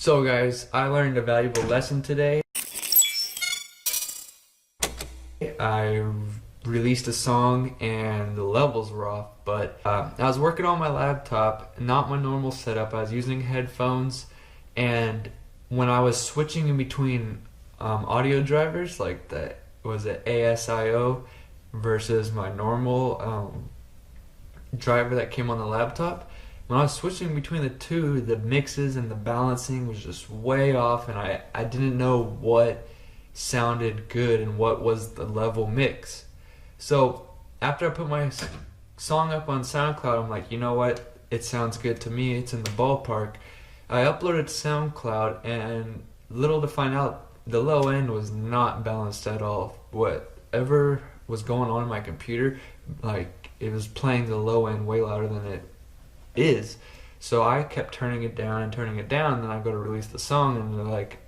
So guys, I learned a valuable lesson today. I released a song and the levels were off, but I was working on my laptop, not my normal setup. I was using headphones, and when I was switching in between audio drivers, like the ASIO versus my normal driver that came on the laptop, when I was switching between the two, the mixes and the balancing was just way off, and I didn't know what sounded good and what was the level mix. So after I put my song up on SoundCloud, I'm like, you know what, it sounds good to me, it's in the ballpark. I uploaded to SoundCloud, and little to find out, the low end was not balanced at all. Whatever was going on in my computer, like, it was playing the low end way louder than it is. So I kept turning it down, and then I go to release the song, and they're like,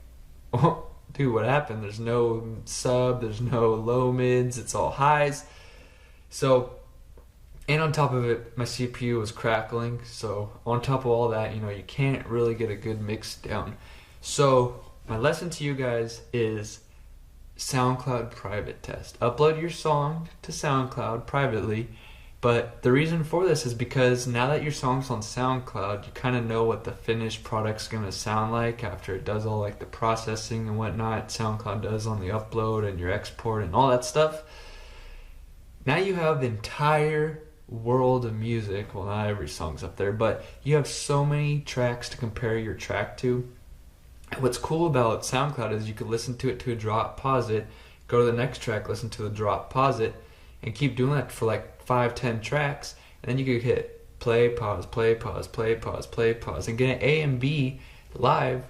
oh, dude, what happened? There's no sub, there's no low mids, it's all highs. So, and on top of it, my CPU was crackling. So on top of all that, you can't really get a good mix down. So my lesson to you guys is SoundCloud private test. Upload your song to SoundCloud privately. But the reason for this is because now that your song's on SoundCloud, you kind of know what the finished product's going to sound like after it does all like the processing and whatnot SoundCloud does on the upload and your export and all that stuff. Now you have the entire world of music. Well, not every song's up there, but you have so many tracks to compare your track to. And what's cool about SoundCloud is you can listen to it to a drop, pause it, go to the next track, listen to the drop, pause it, and keep doing that for like 5-10 tracks, and then you could hit play, pause, play, pause, play, pause, play, pause, and get an A and B live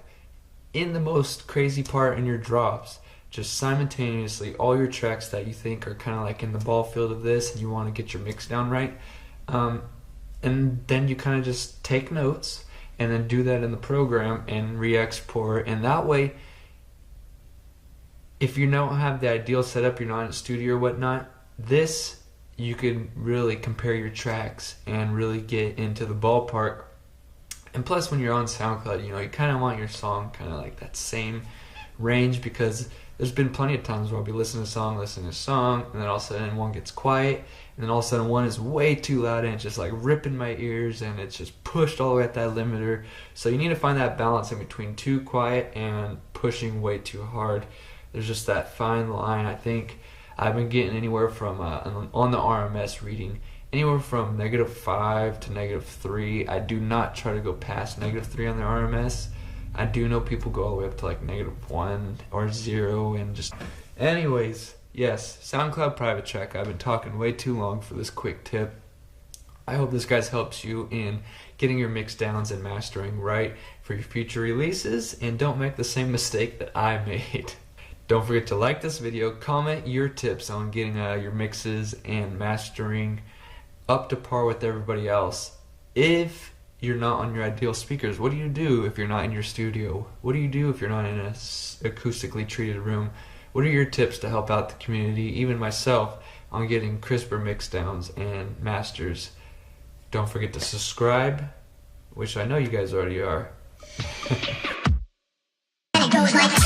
in the most crazy part in your drops, just simultaneously, all your tracks that you think are kind of like in the ball field of this and you want to get your mix down right, and then you kind of just take notes and then do that in the program and re-export, and that way, if you don't have the ideal setup, you're not in a studio or whatnot, this you could really compare your tracks and really get into the ballpark. And plus, when you're on SoundCloud, you kind of want your song kind of like that same range, because there's been plenty of times where I'll be listening to a song, and then all of a sudden one gets quiet, and then all of a sudden one is way too loud and it's just like ripping my ears, and it's just pushed all the way at that limiter. So you need to find that balance in between too quiet and pushing way too hard. There's just that fine line. I think I've been getting anywhere from, on the RMS reading, anywhere from -5 to -3. I do not try to go past -3 on the RMS. I do know people go all the way up to like -1 or 0 and just... Anyways, yes, SoundCloud private track. I've been talking way too long for this quick tip. I hope this guys helps you in getting your mix downs and mastering right for your future releases, and don't make the same mistake that I made. Don't forget to like this video, comment your tips on getting your mixes and mastering up to par with everybody else. If you're not on your ideal speakers, what do you do if you're not in your studio? What do you do if you're not in an acoustically treated room? What are your tips to help out the community, even myself, on getting crisper mix downs and masters? Don't forget to subscribe, which I know you guys already are. It goes like